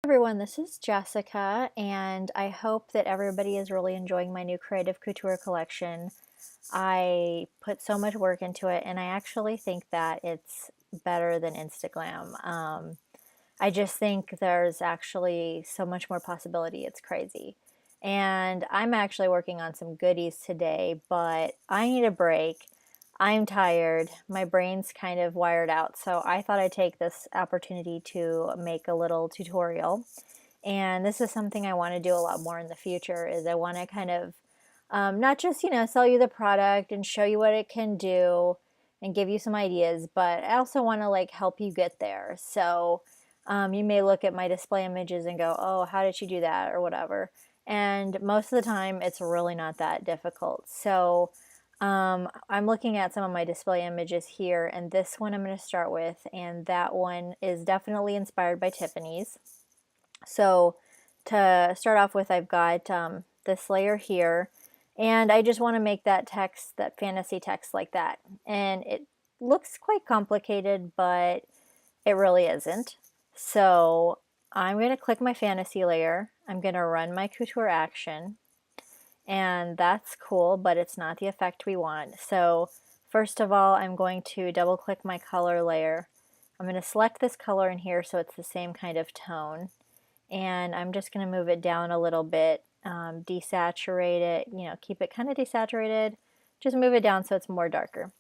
Everyone, this is Jessica, and I hope that everybody is really enjoying my new Creative Couture collection. I put so much work into it, and I actually think that it's better than Instagram. I just think there's actually so much more possibility. It's crazy. And I'm actually working on some goodies today, but I need a break. I'm tired. My brain's kind of wired out. So I thought I'd take this opportunity to make a little tutorial. And this is something I want to do a lot more in the future is I want to kind of not just, sell you the product and show you what it can do and give you some ideas, but I also want to like help you get there. So you may look at my display images and go, oh, how did she do that or whatever. And most of the time it's really not that difficult. So I'm looking at some of my display images here, and this one I'm going to start with, and that one is definitely inspired by Tiffany's. So to start off with, I've got this layer here, and I just want to make that text, that fantasy text like that. And it looks quite complicated, but it really isn't. So I'm going to click my fantasy layer. I'm going to run my couture action, and that's cool, but it's not the effect we want. So first of all, I'm going to double click my color layer. I'm going to select this color in here so it's the same kind of tone, and I'm just going to move it down a little bit, desaturate it, keep it kind of desaturated, just move it down so it's more darker.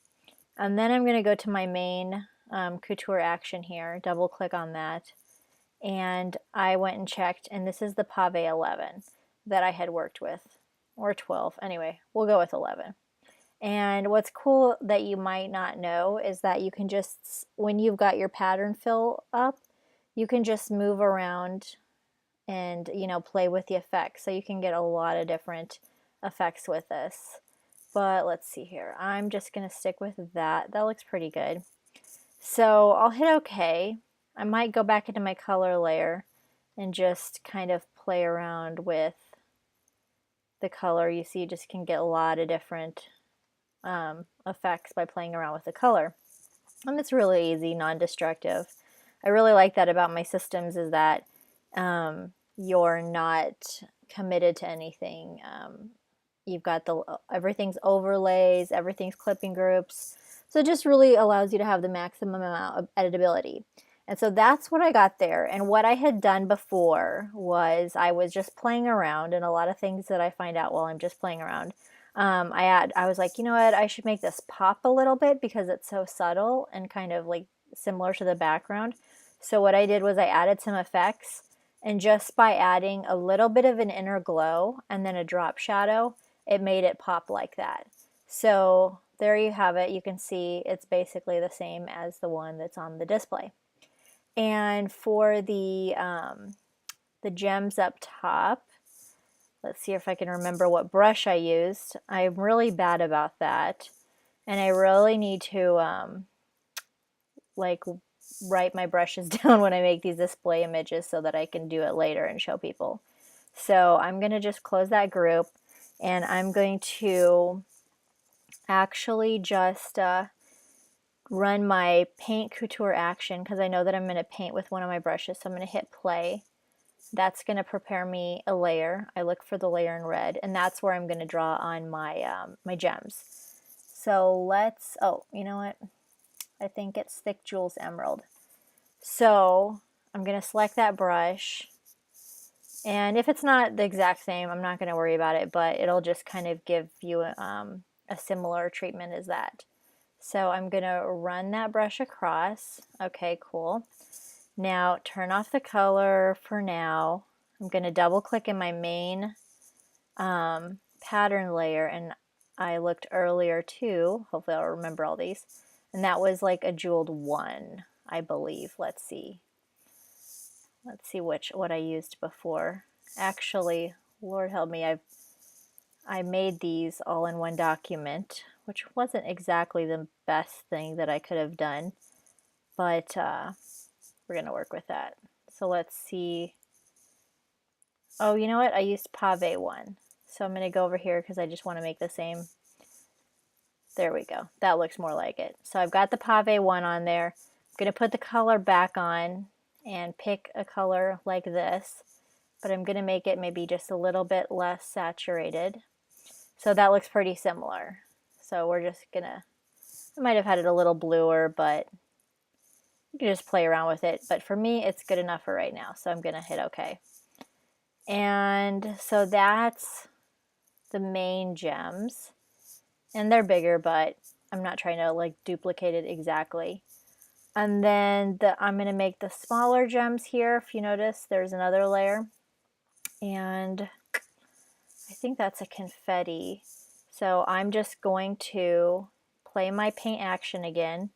And then I'm going to go to my main couture action here, double click on that, and I went and checked, and this is the Pave 11 that I had worked with, or 12, anyway, we'll go with 11. And what's cool that you might not know is that you can just, when you've got your pattern fill up, you can just move around and play with the effects, so you can get a lot of different effects with this. But let's see here, I'm just gonna stick with that. That looks pretty good. So I'll hit OK. I might go back into my color layer and just kind of play around with the color. You see, you just can get a lot of different effects by playing around with the color, and it's really easy, non-destructive. I really like that about my systems, is that you're not committed to anything. You've got everything's overlays, everything's clipping groups, so it just really allows you to have the maximum amount of editability. And so that's what I got there. And what I had done before was I was just playing around, and a lot of things that I find out while I'm just playing around. I was like, you know what, I should make this pop a little bit because it's so subtle and kind of like similar to the background. So what I did was I added some effects, and just by adding a little bit of an inner glow and then a drop shadow, it made it pop like that. So there you have it. You can see it's basically the same as the one that's on the display. And for the gems up top, let's see if I can remember what brush I used. I'm really bad about that, and I really need to like write my brushes down when I make these display images so that I can do it later and show people. So I'm going to just close that group, and I'm going to actually just run my paint couture action because I know that I'm going to paint with one of my brushes. So I'm going to hit play. That's going to prepare me a layer. I look for the layer in red, and that's where I'm going to draw on my my gems. So let's, oh, you know what? I think it's Thick Jewels Emerald. So I'm going to select that brush, and if it's not the exact same, I'm not going to worry about it, but it'll just kind of give you a similar treatment as that. So I'm going to run that brush across. Okay, cool. Now turn off the color for now. I'm going to double click in my main pattern layer, and I looked earlier too. Hopefully I'll remember all these. And that was like a jeweled 1, I believe. Let's see. Let's see what I used before. Actually, Lord help me, I made these all in one document, which wasn't exactly the best thing that I could have done, but we're going to work with that. So let's see. Oh, you know what? I used Pave 1. So I'm going to go over here because I just want to make the same. There we go. That looks more like it. So I've got the Pave 1 on there. I'm going to put the color back on, and pick a color like this, but I'm going to make it maybe just a little bit less saturated. So that looks pretty similar. So we're just going to, I might have had it a little bluer, but you can just play around with it. But for me, it's good enough for right now. So I'm going to hit OK. And so that's the main gems. And they're bigger, but I'm not trying to like duplicate it exactly. And then I'm going to make the smaller gems here. If you notice, there's another layer. And I think that's a confetti. So I'm just going to play my paint action again.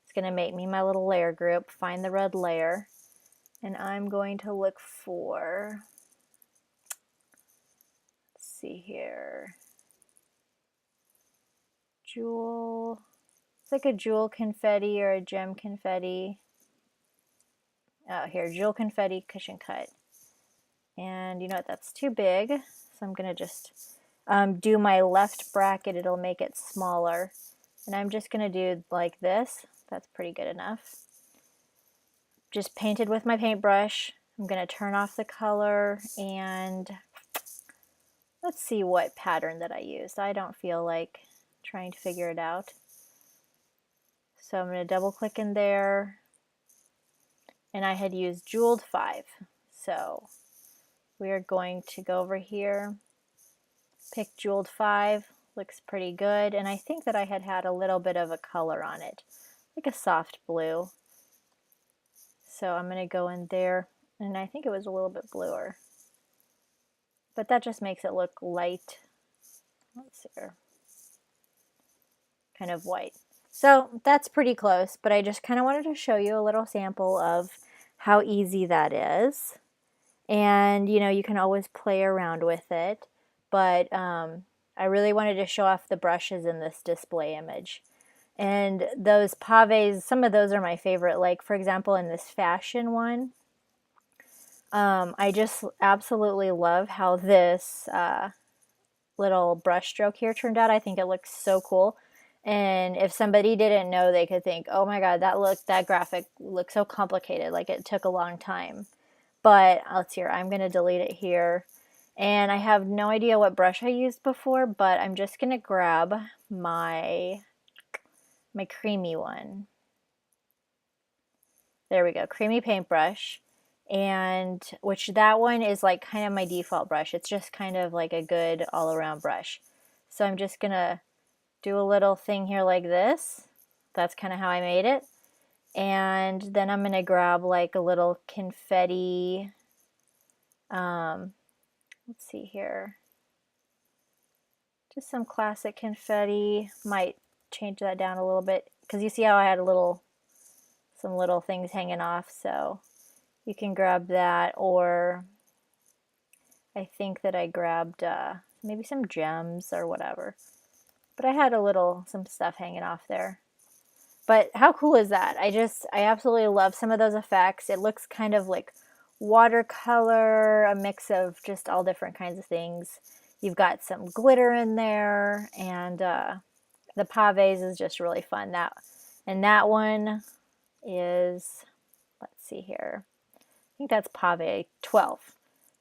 It's going to make me my little layer group, find the red layer, and I'm going to look for, let's see here, jewel. It's like a jewel confetti or a gem confetti. Oh, here, jewel confetti cushion cut. And you know what, that's too big. So I'm going to just do my left bracket. It'll make it smaller. And I'm just going to do like this. That's pretty good enough. Just painted with my paintbrush. I'm going to turn off the color and let's see what pattern that I used. I don't feel like trying to figure it out. So I'm going to double click in there, and I had used Jeweled 5. So we are going to go over here, pick Jeweled 5, looks pretty good, and I think that I had a little bit of a color on it, like a soft blue. So I'm going to go in there, and I think it was a little bit bluer. But that just makes it look light. Let's see here. Kind of white. So that's pretty close, but I just kind of wanted to show you a little sample of how easy that is. And, you know, you can always play around with it. But I really wanted to show off the brushes in this display image. And those pavés, some of those are my favorite. Like, for example, in this fashion one, I just absolutely love how this little brush stroke here turned out. I think it looks so cool. And if somebody didn't know, they could think, oh my god, that graphic looks so complicated, like it took a long time. But let's see here, I'm going to delete it here. And I have no idea what brush I used before, but I'm just going to grab my creamy one. There we go, creamy paintbrush. And which that one is like kind of my default brush. It's just kind of like a good all-around brush. So I'm just going to do a little thing here like this. That's kind of how I made it. And then I'm going to grab like a little confetti. Let's see here. Just some classic confetti. Might change that down a little bit because you see how I had some little things hanging off. So you can grab that, or I think that I grabbed maybe some gems or whatever. But I had some stuff hanging off there. But how cool is that? I absolutely love some of those effects. It looks kind of like watercolor, a mix of just all different kinds of things. You've got some glitter in there, and the pavés is just really fun. That one is, let's see here, I think that's pavé 12.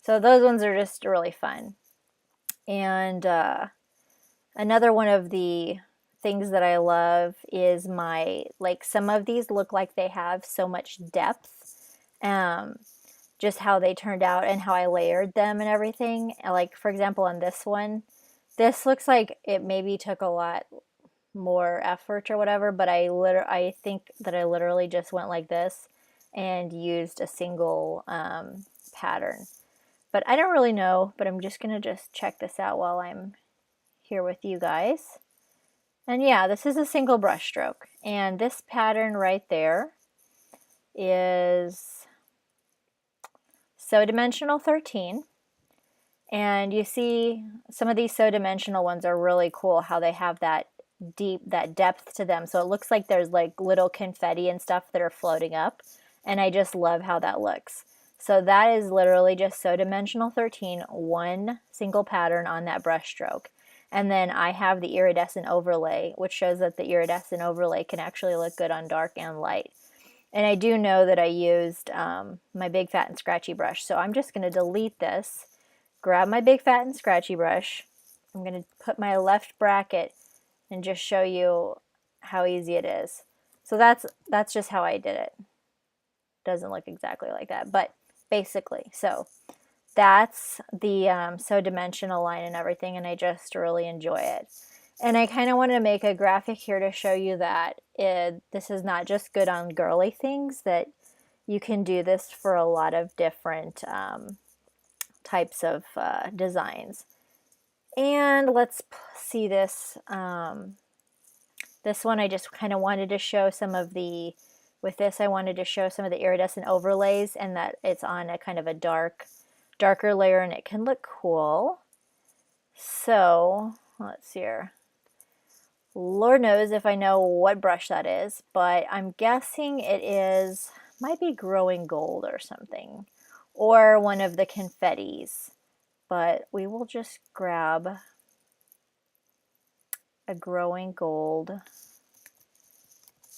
So those ones are just really fun. And another one of the things that I love is some of these look like they have so much depth. Just how they turned out and how I layered them and everything. Like, for example, on this one, this looks like it maybe took a lot more effort or whatever, but I think that I literally just went like this and used a single pattern. But I don't really know, but I'm just going to just check this out while I'm here with you guys. And yeah, this is a single brush stroke. And this pattern right there is So Dimensional 13. And you see some of these So Dimensional ones are really cool, how they have that depth to them. So it looks like there's like little confetti and stuff that are floating up. And I just love how that looks. So that is literally just So Dimensional 13, one single pattern on that brush stroke. And then I have the iridescent overlay, which shows that the iridescent overlay can actually look good on dark and light. And I do know that I used my big fat and scratchy brush. So I'm just going to delete this, grab my big fat and scratchy brush. I'm going to put my left bracket and just show you how easy it is. So that's just how I did it. Doesn't look exactly like that, but basically. So that's the sew dimensional line and everything, and I just really enjoy it. And I kind of wanted to make a graphic here to show you that this is not just good on girly things, that you can do this for a lot of different types of designs. And let's see this. This one I just kind of wanted to show some of the, with this I wanted to show some of the iridescent overlays, and that it's on a kind of a darker layer, and it can look cool. So let's see here. Lord knows if I know what brush that is, but I'm guessing it is, might be Growing Gold or something, or one of the confettis. But we will just grab a Growing Gold,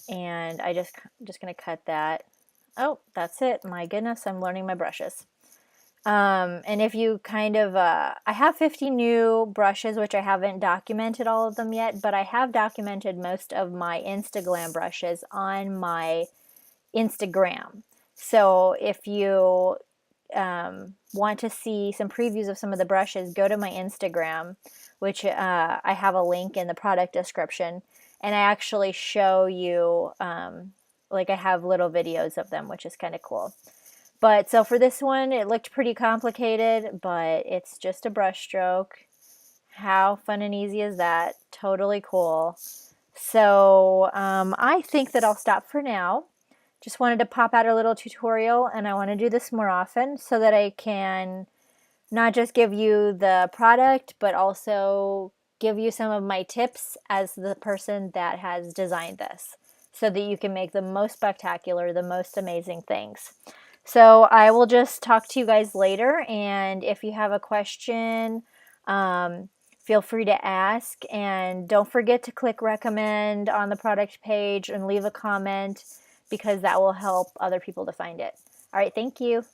and I'm just going to cut that. Oh, that's it. My goodness, I'm learning my brushes. And if you kind of, I have 50 new brushes, which I haven't documented all of them yet, but I have documented most of my Instagram brushes on my Instagram. So if you want to see some previews of some of the brushes, go to my Instagram, which I have a link in the product description, and I actually show you, like I have little videos of them, which is kind of cool. But so for this one, it looked pretty complicated, but it's just a brush stroke. How fun and easy is that? Totally cool. So I think that I'll stop for now. Just wanted to pop out a little tutorial, and I want to do this more often so that I can not just give you the product, but also give you some of my tips as the person that has designed this, so that you can make the most spectacular, the most amazing things. So I will just talk to you guys later, and if you have a question, feel free to ask, and don't forget to click recommend on the product page and leave a comment, because that will help other people to find it. All right, thank you.